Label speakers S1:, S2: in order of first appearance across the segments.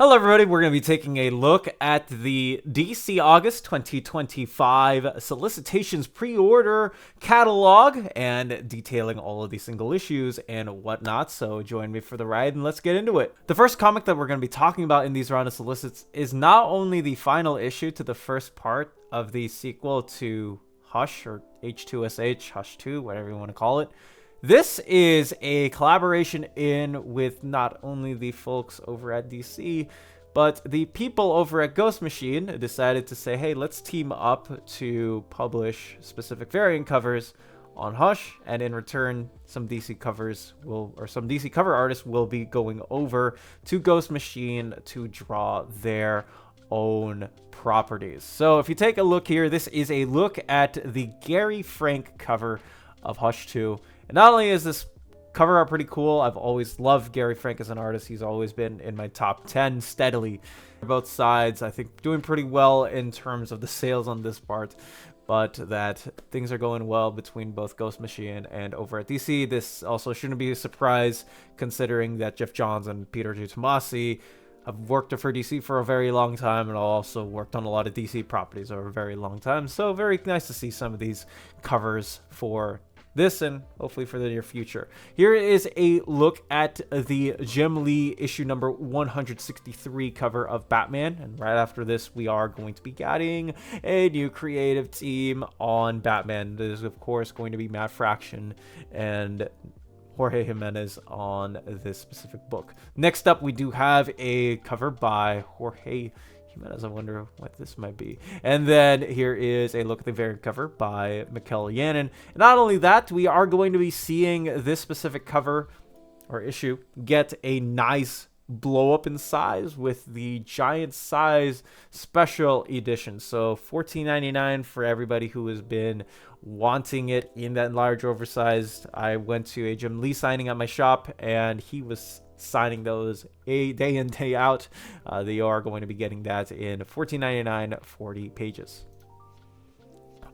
S1: Hello everybody, we're going to be taking a look at the DC August 2025 Solicitations pre-order catalog and detailing all of the single issues and whatnot, so join me for the ride and let's get into it. The first comic that we're going to be talking about in these round of solicits is not only the final issue to the first part of the sequel to Hush, or H2SH, Hush 2, whatever you want to call it. This is a collaboration with not only the folks over at DC, but the people over at Ghost Machine decided to say, hey, let's team up to publish specific variant covers on Hush, and in return, some DC cover artists will be going over to Ghost Machine to draw their own properties. So if you take a look here, this is a look at the Gary Frank cover of Hush 2. And not only is this cover art pretty cool, I've always loved Gary Frank as an artist. He's always been in my top 10 steadily. Both sides, I think, doing pretty well in terms of the sales on this part, but that things are going well between both Ghost Machine and over at DC. This also shouldn't be a surprise, considering that Jeff Johns and Peter G. Tomasi have worked for DC for a very long time, and also worked on a lot of DC properties over a very long time. So very nice to see some of these covers for this and hopefully for the near future. Here is a look at the Jim Lee issue number 163 cover of Batman, and right after this we are going to be getting a new creative team on Batman. This is of course going to be Matt Fraction and Jorge Jimenez on this specific book. Next up, we do have a cover by Jorge Jimenez. I wonder what this might be. And then here is a look at the variant cover by Mikel Yannon. And not only that, we are going to be seeing this specific cover or issue get a nice blow up in size with the giant size special edition. So $14.99 for everybody who has been wanting it in that large oversized. I went to a Jim Lee signing at my shop and he was signing those a day in, day out. They are going to be getting that in $14.99, 40 pages.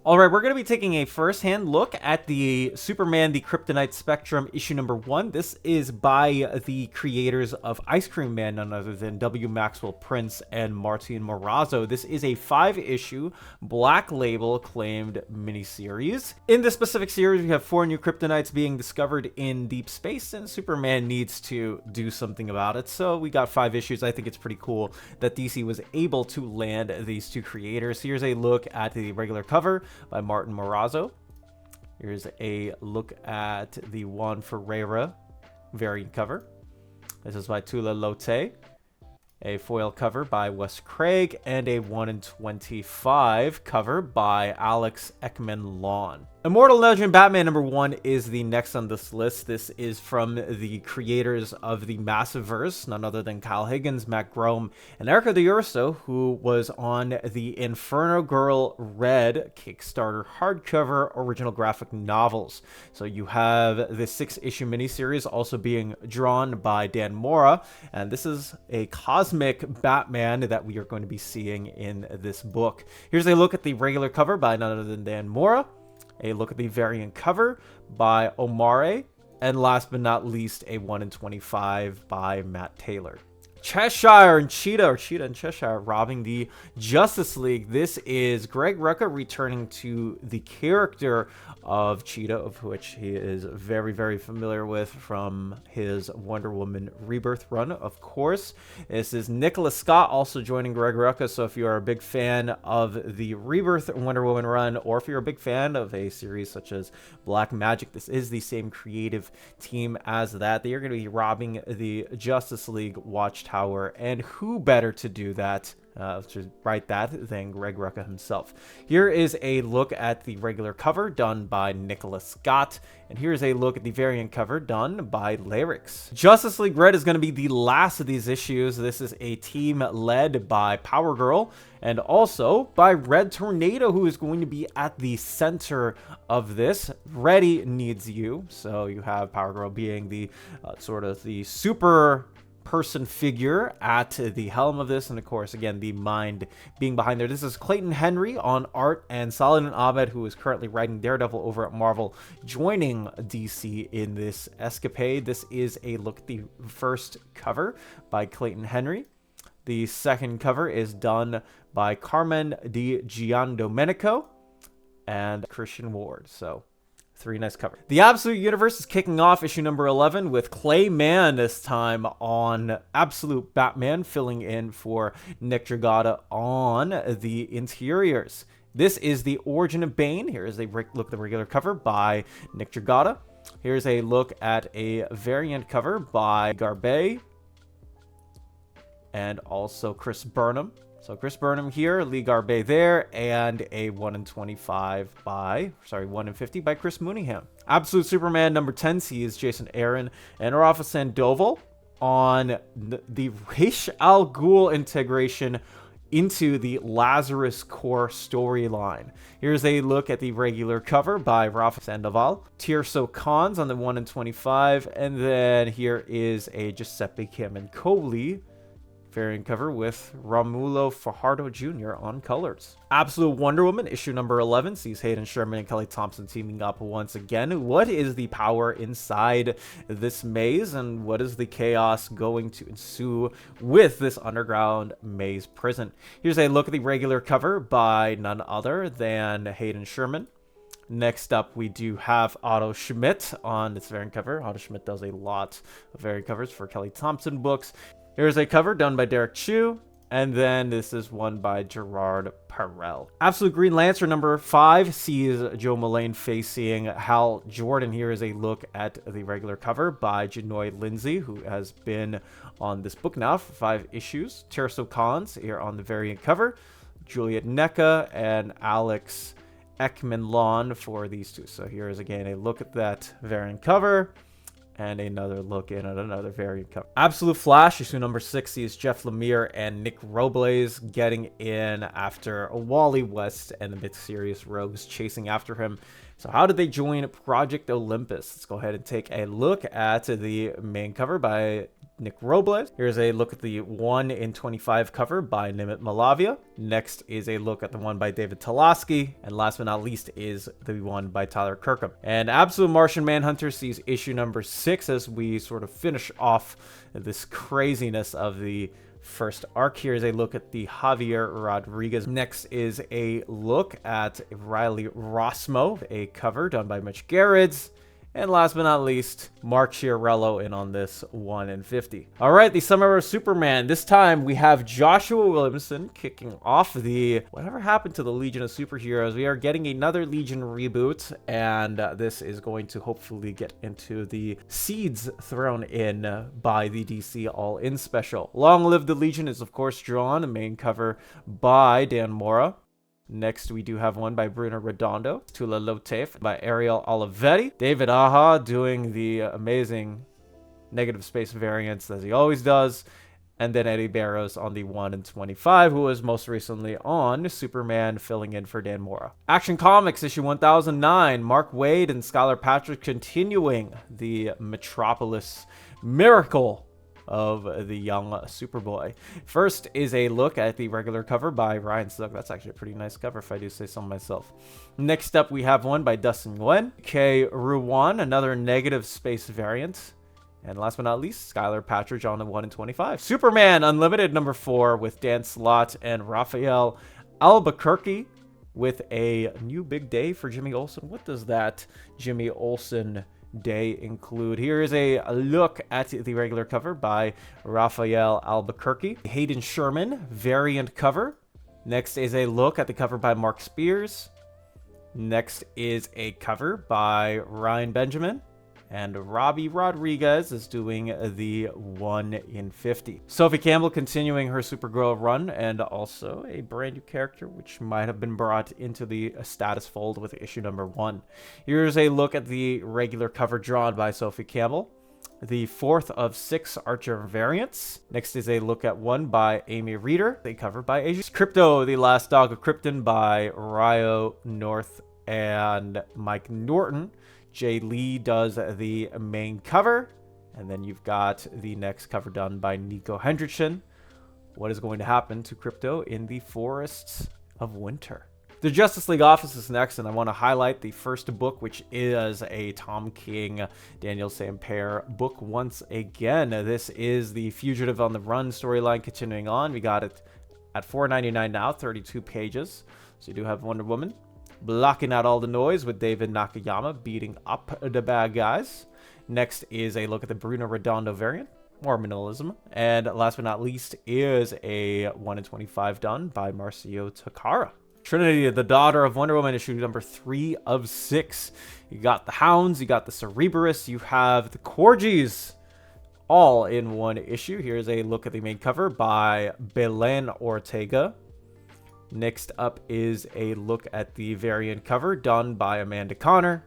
S1: All right, we're going to be taking a first-hand look at the Superman the Kryptonite Spectrum issue number 1. This is by the creators of Ice Cream Man, none other than W. Maxwell Prince and Martin Morazzo. This is a 5-issue Black Label claimed miniseries. In this specific series, we have 4 new Kryptonites being discovered in deep space, and Superman needs to do something about it. So we got 5 issues. I think it's pretty cool that DC was able to land these 2 creators. Here's a look at the regular cover by Martin Morazzo. Here's a look at the Juan Ferreira variant cover. This is by Tula Lote. A foil cover by Wes Craig, and a 1/25 cover by Alex Ekman Lawn. Immortal Legend Batman number 1 is the next on this list. This is from the creators of the Massiverse, none other than Kyle Higgins, Matt Grome, and Erica D'Urso, who was on the Inferno Girl Red Kickstarter hardcover original graphic novels. So you have the 6-issue miniseries also being drawn by Dan Mora, and this is a cosmic Batman that we are going to be seeing in this book. Here's a look at the regular cover by none other than Dan Mora. A look at the variant cover by Omare, and last but not least, a 1/25 by Matt Taylor. Cheshire and Cheetah, or Cheetah and Cheshire, robbing the Justice League. This is Greg Rucka returning to the character of Cheetah, of which he is very, very familiar with from his Wonder Woman Rebirth run, of course. This is Nicholas Scott also joining Greg Rucka, so if you are a big fan of the Rebirth Wonder Woman run, or if you're a big fan of a series such as Black Magic, this is the same creative team as that. They are going to be robbing the Justice League Watchtower, and who better to do that, to write that, than Greg Rucka himself. Here is a look at the regular cover done by Nicholas Scott, and here's a look at the variant cover done by Larix. Justice League Red is going to be the last of these issues. This is a team led by Power Girl and also by Red Tornado, who is going to be at the center of this. Reddy needs you, so you have Power Girl being the sort of the super person figure at the helm of this, and of course again the mind being behind there. This is Clayton Henry on art, and Saladin Ahmed, who is currently writing Daredevil over at Marvel, joining DC in this escapade. This is a look at the first cover by Clayton Henry. The second cover is done by Carmen Di Giandomenico and Christian Ward. So 3 nice covers. The Absolute Universe is kicking off issue number 11 with Clay Mann this time on Absolute Batman, filling in for Nick Dragotta on the interiors. This is the Origin of Bane. Here is a look at the regular cover by Nick Dragotta. Here's a look at a variant cover by Garbe and also Chris Burnham. So Chris Burnham here, Lee Garbe there, and a 1 in 50 by Chris Mooneyham. Absolute Superman number 10 sees Jason Aaron and Rafa Sandoval on the Ra's al Ghul integration into the Lazarus Core storyline. Here's a look at the regular cover by Rafa Sandoval, Tirso Cons on the 1 in 25, and then here is a Giuseppe Camuncoli variant cover with Romulo Fajardo Jr. on colors. Absolute Wonder Woman issue number 11 sees Hayden Sherman and Kelly Thompson teaming up once again. What is the power inside this maze, and what is the chaos going to ensue with this underground maze prison? Here's a look at the regular cover by none other than Hayden Sherman. Next up, we do have Otto Schmidt on this variant cover. Otto Schmidt does a lot of variant covers for Kelly Thompson books. Here's a cover done by Derek Chu, and then this is one by Gerard Perel. Absolute Green Lantern number 5 sees Joe Mullane facing Hal Jordan. Here is a look at the regular cover by Janoy Lindsay, who has been on this book now for 5 issues. Tirso Cons here on the variant cover. Juliet NECA and Alex Ekman-Lawn for these two. So here is again a look at that variant cover, and another look in at another variant cover. Absolute Flash issue number 60 is Jeff Lemire and Nick Robles getting in after Wally West and the Mysterious Rogues chasing after him. So how did they join Project Olympus? Let's go ahead and take a look at the main cover by Nick Robles. Here's a look at the 1 in 25 cover by Nimit Malavia. Next is a look at the one by David Talaski. And last but not least is the one by Tyler Kirkham. And Absolute Martian Manhunter sees issue number 6 as we sort of finish off this craziness of the first arc. Here is a look at the Javier Rodriguez. Next is a look at Riley Rossmo, a cover done by Mitch Gerrits. And last but not least, Mark Chiarello in on this 1 in 50. All right, the Summer of Superman. This time we have Joshua Williamson kicking off the whatever happened to the Legion of Superheroes. We are getting another Legion reboot, and this is going to hopefully get into the seeds thrown in by the DC All-In special. Long Live the Legion is of course drawn, a main cover by Dan Mora. Next, we do have one by Bruno Redondo, Tula Lotef by Ariel Olivetti, David Aja doing the amazing negative space variants as he always does, and then Eddie Barrows on the 1 in 25, who was most recently on Superman, filling in for Dan Mora. Action Comics issue 1009, Mark Waid and Skylar Patrick continuing the Metropolis miracle of the young Superboy. First is a look at the regular cover by Ryan Sugg. That's actually a pretty nice cover if I do say so myself. Next up, we have one by Dustin Nguyen, K. Ruwan, another negative space variant. And last but not least, Skylar Patridge on the 1 in 25. Superman Unlimited number 4 with Dan Slott and Raphael Albuquerque with a new big day for Jimmy Olsen. What does that Jimmy Olsen day include? Here is a look at the regular cover by Raphael Albuquerque. Hayden Sherman variant cover. Next is a look at the cover by Mark Spears. Next is a cover by Ryan Benjamin. And Robbie Rodriguez is doing the 1 in 50. Sophie Campbell continuing her Supergirl run, and also a brand new character which might have been brought into the status fold with issue number 1. Here's a look at the regular cover drawn by Sophie Campbell, the 4th of 6 Archer variants. Next is a look at one by Amy Reeder, the cover by Asia. Crypto, the Last Dog of Krypton by Ryo North and Mike Norton. Jay Lee does the main cover, and then you've got the next cover done by Nico Hendrickson. What is going to happen to Crypto in the Forests of Winter? The Justice League Office is next, and I want to highlight the first book, which is a Tom King, Daniel Sampere book once again. This is the Fugitive on the Run storyline continuing on. We got it at $4.99 now, 32 pages. So you do have Wonder Woman blocking out all the noise with David Nakayama beating up the bad guys. Next is a look at the Bruno Redondo variant, more minimalism. And last but not least is a 1 in 25 done by Marcio Takara. Trinity, the daughter of Wonder Woman, issue number 3 of 6. You got the Hounds, you got the Cerebrus, you have the Corgis, all in one issue. Here's a look at the main cover by Belen Ortega. Next up is a look at the variant cover done by Amanda Connor.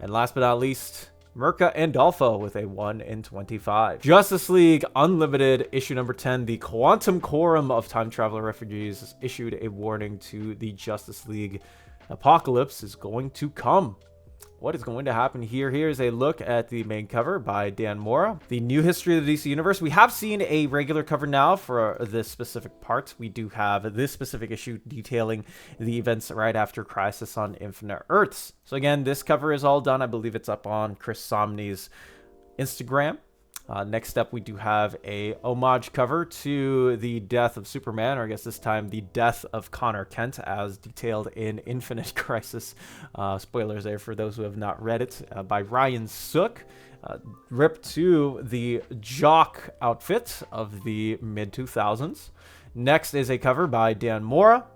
S1: And last but not least, Mirka Andolfo with a 1 in 25. Justice League Unlimited, issue number 10. The Quantum Quorum of Time Traveler Refugees issued a warning to the Justice League. Apocalypse is going to come. What is going to happen here? Here's a look at the main cover by Dan Mora. The new history of the DC Universe. We have seen a regular cover now for this specific part. We do have this specific issue detailing the events right after Crisis on Infinite Earths. So again, this cover is all done. I believe it's up on Chris Somney's Instagram. Next up, we do have a homage cover to the death of Superman, or I guess this time the death of Connor Kent, as detailed in Infinite Crisis. Spoilers there for those who have not read it, by Ryan Sook. Ripped to the jock outfit of the mid-2000s. Next is a cover by Dan Mora.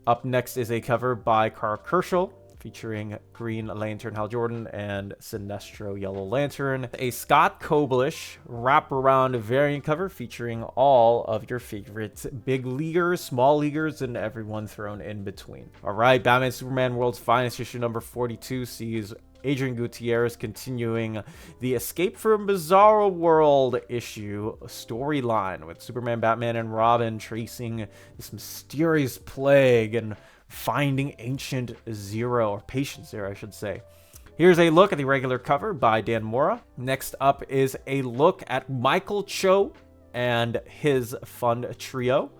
S1: Up next is a cover by Carl Kerschel, featuring Green Lantern Hal Jordan and Sinestro Yellow Lantern. A Scott Koblish wraparound variant cover featuring all of your favorite big leaguers, small leaguers, and everyone thrown in between. All right, Batman Superman World's Finest, issue number 42, sees Adrian Gutierrez continuing the Escape from Bizarro World issue storyline with Superman, Batman, and Robin tracing this mysterious plague and finding Ancient Zero, or Patient Zero, I should say. Here's a look at the regular cover by Dan Mora. Next up is a look at Michael Cho and his fun trio.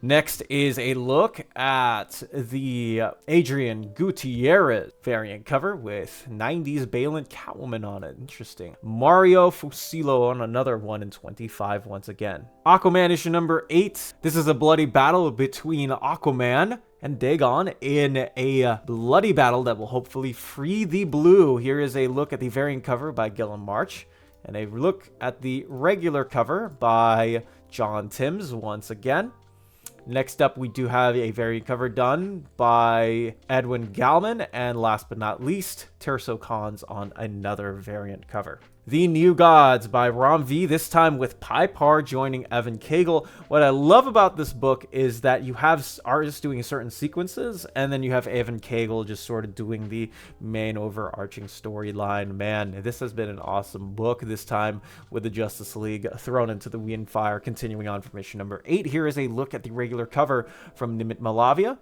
S1: Next is a look at the Adrian Gutierrez variant cover with 90s Balin Catwoman on it. Interesting. Mario Fusillo on another 1 in 25 once again. Aquaman issue number 8. This is a bloody battle between Aquaman and Dagon in a bloody battle that will hopefully free the blue. Here is a look at the variant cover by Gilliam March, and a look at the regular cover by John Timms once again. Next up, we do have a variant cover done by Edwin Gallman, and last but not least, Terso Khans on another variant cover. The New Gods by Ram V, this time with Pipar joining Evan Cagle. What I love about this book is that you have artists doing certain sequences, and then you have Evan Cagle just sort of doing the main overarching storyline. Man, this has been an awesome book, this time with the Justice League thrown into the wind fire. Continuing on from issue number 8, here is a look at the regular cover from Nimit Malavia.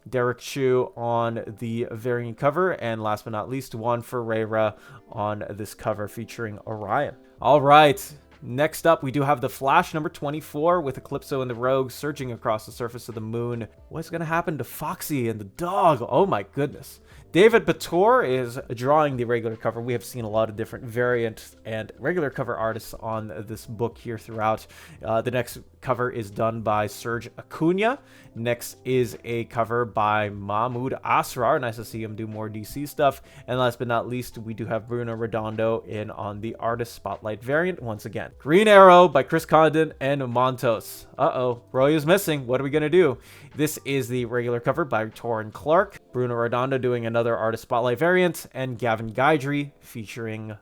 S1: Derek Chu on the variant cover, and last but not least, Juan Ferreira on this cover featuring Orion. All right, next up, we do have The Flash number 24 with Eclipso and the Rogue surging across the surface of the moon. What's going to happen to Foxy and the dog? Oh my goodness. David Bator is drawing the regular cover. We have seen a lot of different variant and regular cover artists on this book here throughout. The next cover is done by Serge Acuna. Next is a cover by Mahmoud Asrar. Nice to see him do more DC stuff. And last but not least, we do have Bruno Redondo in on the Artist Spotlight variant once again. Green Arrow by Chris Condon and Montos. Uh-oh, Roy is missing. What are we going to do? This is the regular cover by Torrin Clark. Bruno Redondo doing another Artist Spotlight variant, and Gavin Guidry featuring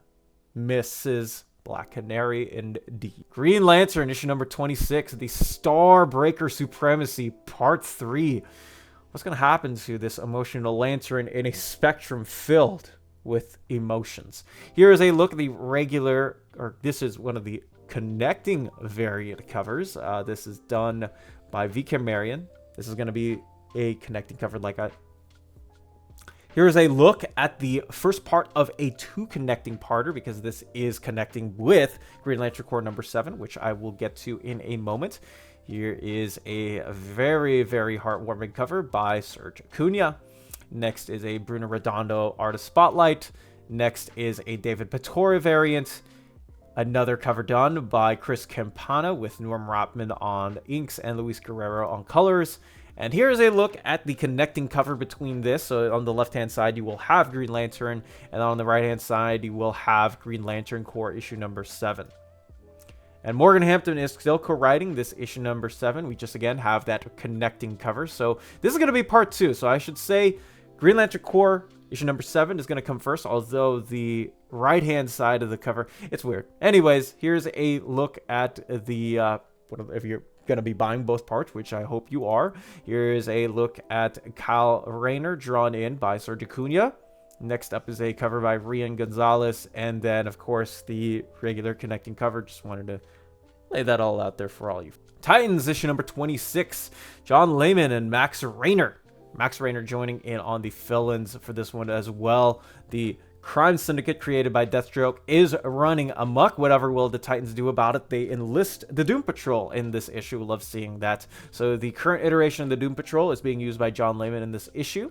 S1: Mrs. Black Canary and D. Green Lantern issue number 26, the Starbreaker Supremacy Part 3. What's going to happen to this emotional lantern in a spectrum filled with emotions? Here is a look at the regular, or this is one of the connecting variant covers. This is done by VK Marion. This is going to be a connecting cover like I... Here is a look at the first part of a 2 connecting parter, because this is connecting with Green Lantern Corps number 7, which I will get to in a moment. Here is a very, very heartwarming cover by Serge Acuna. Next is a Bruno Redondo Artist Spotlight. Next is a David Petore variant. Another cover done by Chris Campana with Norm Rotman on inks and Luis Guerrero on colors. And here's a look at the connecting cover between this. So on the left-hand side, you will have Green Lantern, and on the right-hand side, you will have Green Lantern Corps issue number 7. And Morgan Hampton is still co-writing this issue number 7. We just, again, have that connecting cover. So this is going to be part 2. So I should say Green Lantern Corps issue number 7 is going to come first, although the right-hand side of the cover, it's weird. Anyways, here's a look at the, if you're going to be buying both parts, which I hope you are. Here's a look at Kyle Rayner, drawn in by Serge Acuna. Next up is a cover by Rian Gonzalez, and then, of course, the regular connecting cover. Just wanted to lay that all out there for all you. Titans, issue number 26. John Layman and Max Rayner. Max Rayner joining in on the fill-ins for this one as well. The crime syndicate created by Deathstroke is running amok. Whatever will the Titans do about it? They enlist the Doom Patrol in this issue. Love seeing that. So the current iteration of the Doom Patrol is being used by John Layman in this issue.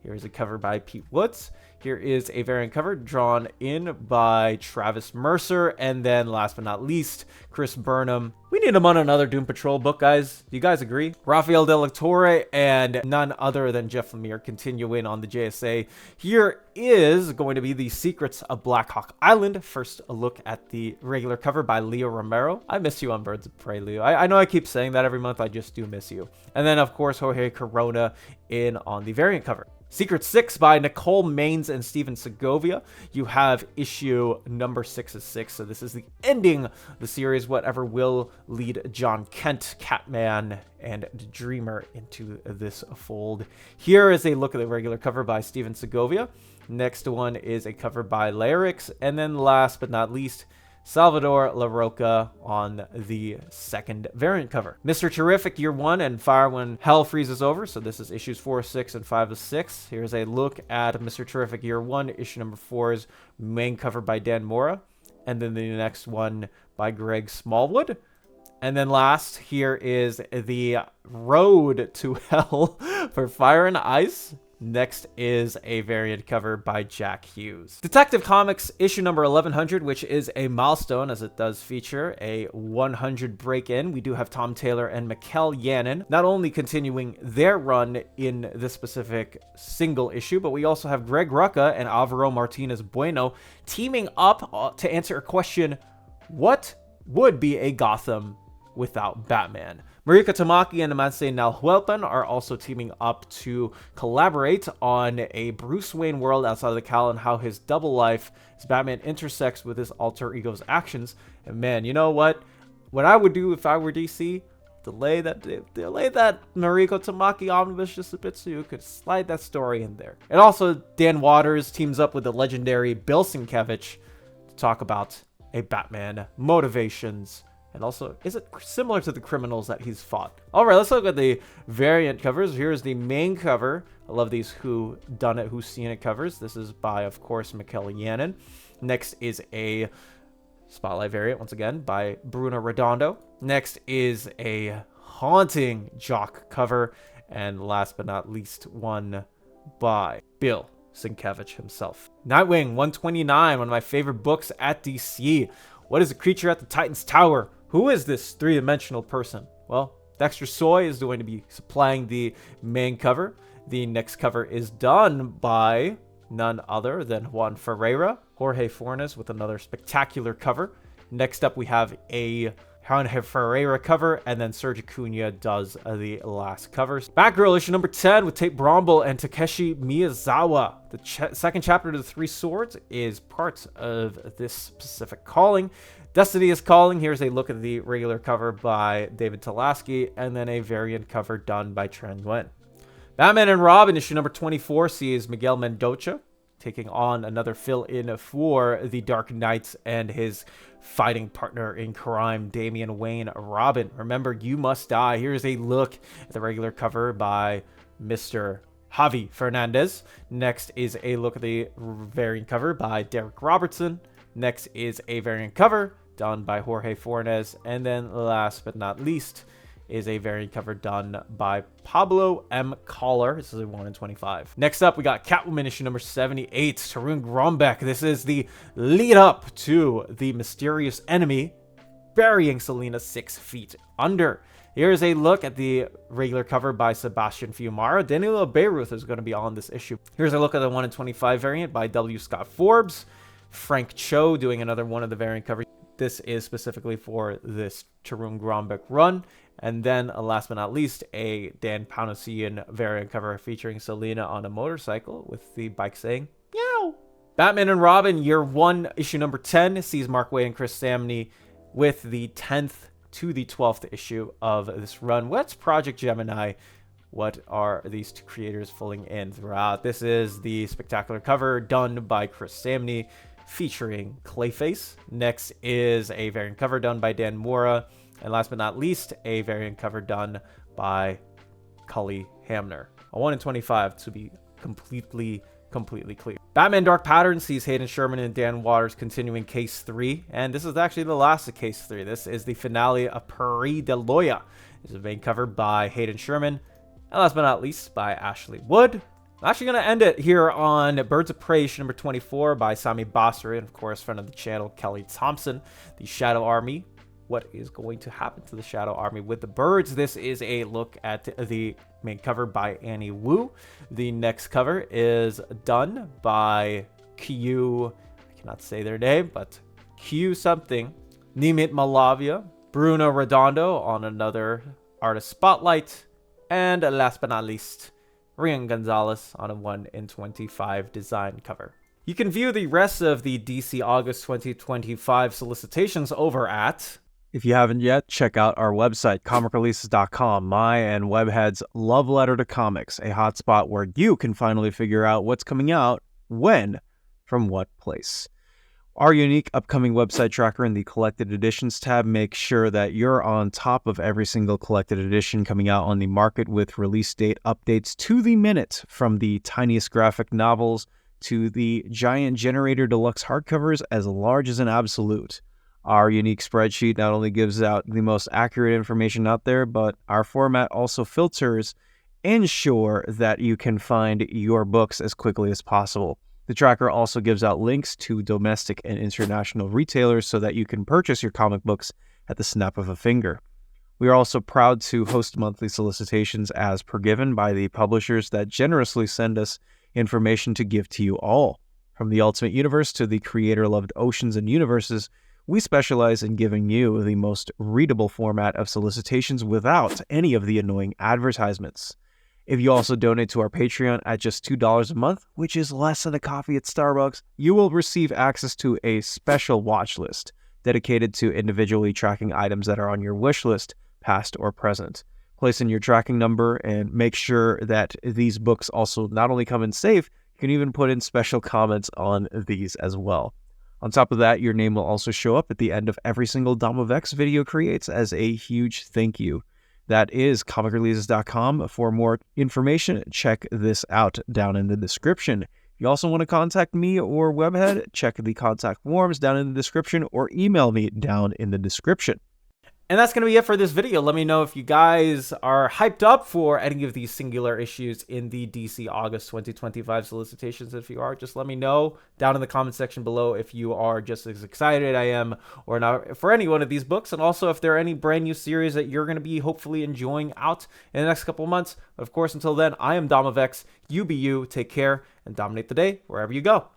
S1: Here's a cover by Pete Woods. Here is a variant cover drawn in by Travis Mercer. And then last but not least, Chris Burnham. We need him on another Doom Patrol book, guys. Do you guys agree? Rafael De La Torre and none other than Jeff Lemire continuing on the JSA. Here is going to be the Secrets of Black Hawk Island. First, a look at the regular cover by Leo Romero. I miss you on Birds of Prey, Leo. I know I keep saying that every month. I just do miss you. And then, of course, Jorge Corona in on the variant cover. Secret 6 by Nicole Maines and Steven Segovia. You have issue number 6 of 6. So this is the ending of the series. Whatever will lead John Kent, Catman, and Dreamer into this fold. Here is a look at the regular cover by Steven Segovia. Next one is a cover by Larix. And then last but not least, Salvador LaRocca on the second variant cover. Mr. Terrific Year 1 and Fire When Hell Freezes Over. So this is issues 4 of 6 and 5 of 6. Here's a look at Mr. Terrific Year 1, issue number 4's main cover by Dan Mora. And then the next one by Greg Smallwood. And then last, here is the Road to Hell for Fire and Ice. Next is a variant cover by Jack Hughes. Detective Comics issue number 1100, which is a milestone as it does feature a 100 break-in. We do have Tom Taylor and Mikkel Yannon not only continuing their run in this specific single issue, but we also have Greg Rucka and Alvaro Martinez Bueno teaming up to answer a question: what would be a Gotham without Batman? Marika Tamaki and Amase Nalhuelpan are also teaming up to collaborate on a Bruce Wayne world outside of the Cal and how his double life, as Batman, intersects with his alter ego's actions. And man, you know what? What I would do if I were DC, delay that Mariko Tamaki omnibus just a bit so you could slide that story in there. And also, Dan Waters teams up with the legendary Bill Sienkiewicz to talk about a Batman motivations. And also, is it similar to the criminals that he's fought? All right, let's look at the variant covers. Here's the main cover. I love these Who Done It, Who's Seen It covers. This is by, of course, Mikkel Yannon. Next is a Spotlight variant, once again, by Bruno Redondo. Next is a haunting Jock cover. And last but not least, one by Bill Sienkiewicz himself. Nightwing 129, one of my favorite books at DC. What is a creature at the Titan's Tower? Who is this three-dimensional person? Well, Dexter Soy is going to be supplying the main cover. The next cover is done by none other than Juan Ferreira. Jorge Fornes with another spectacular cover. Next up, we have a Jorge Ferreira cover, and then Serge Acuna does the last covers. Batgirl issue number 10 with Tate Bromble and Takeshi Miyazawa. The second chapter to the Three Swords is part of this specific calling. Destiny is Calling. Here's a look at the regular cover by David Talaski, and then a variant cover done by Tran Nguyen. Batman and Robin issue number 24 sees Miguel Mendoza taking on another fill-in for the Dark Knights and his fighting partner in crime, Damian Wayne Robin. Remember, You Must Die. Here's a look at the regular cover by Mr. Javi Fernandez. Next is a look at the variant cover by Derek Robertson. Next is a variant cover done by Jorge Fornes. And then last but not least is a variant cover done by Pablo M. Collar. This is a 1 in 25. Next up, we got Catwoman issue number 78, Tarun Grombeck. This is the lead up to the mysterious enemy burying Selina 6 feet under. Here's a look at the regular cover by Sebastian Fiumara. Daniela Beirut is going to be on this issue. Here's a look at the 1 in 25 variant by W. Scott Forbes. Frank Cho doing another one of the variant covers. This is specifically for this Tarun Grombeck run. And then, last but not least, a Dan Panosian variant cover featuring Selina on a motorcycle with the bike saying, meow. Batman and Robin, year 1, issue number 10, sees Mark Waid and Chris Samney with the 10th to the 12th issue of this run. What's Project Gemini? What are these two creators filling in throughout? This is the spectacular cover done by Chris Samney featuring Clayface. Next is a variant cover done by Dan Mora. And last but not least, a variant cover done by Cully Hamner. A 1 in 25 to be completely clear. Batman Dark Patterns sees Hayden Sherman and Dan Waters continuing Case 3. And this is actually the last of Case 3. This is the finale of Peri de Loya. This is a variant cover by Hayden Sherman. And last but not least, by Ashley Wood. I'm actually going to end it here on Birds of Prey, issue number 24 by Sami Basri. And of course, friend of the channel, Kelly Thompson. The Shadow Army. What is going to happen to the Shadow Army with the birds? This is a look at the main cover by Annie Wu. The next cover is done by Q, I cannot say their name, but Q something. Nimit Malavia, Bruno Redondo on another artist spotlight. And last but not least, Rian Gonzalez on a 1 in 25 design cover. You can view the rest of the DC August 2025 solicitations over at...
S2: If you haven't yet, check out our website, comicreleases.com, my and Webhead's love letter to comics, a hotspot where you can finally figure out what's coming out, when, from what place. Our unique upcoming website tracker in the Collected Editions tab makes sure that you're on top of every single collected edition coming out on the market with release date updates to the minute, from the tiniest graphic novels to the giant Generator Deluxe hardcovers as large as an absolute. Our unique spreadsheet not only gives out the most accurate information out there, but our format also filters and ensure that you can find your books as quickly as possible. The tracker also gives out links to domestic and international retailers so that you can purchase your comic books at the snap of a finger. We are also proud to host monthly solicitations as per given by the publishers that generously send us information to give to you all. From the Ultimate Universe to the creator-loved Oceans and Universes, we specialize in giving you the most readable format of solicitations without any of the annoying advertisements. If you also donate to our Patreon at just $2 a month, which is less than a coffee at Starbucks, you will receive access to a special watch list dedicated to individually tracking items that are on your wish list, past or present. Place in your tracking number and make sure that these books also not only come in safe, you can even put in special comments on these as well. On top of that, your name will also show up at the end of every single Dom of X video creates as a huge thank you. That is comicreleases.com. For more information, check this out down in the description. If you also want to contact me or Webhead, check the contact forms down in the description or email me down in the description.
S1: And that's going to be it for this video. Let me know if you guys are hyped up for any of these singular issues in the DC August 2025 solicitations. If you are, just let me know down in the comment section below if you are just as excited I am or not for any one of these books. And also if there are any brand new series that you're going to be hopefully enjoying out in the next couple of months. Of course, until then, I am Dom of X. You be you. Take care and dominate the day wherever you go.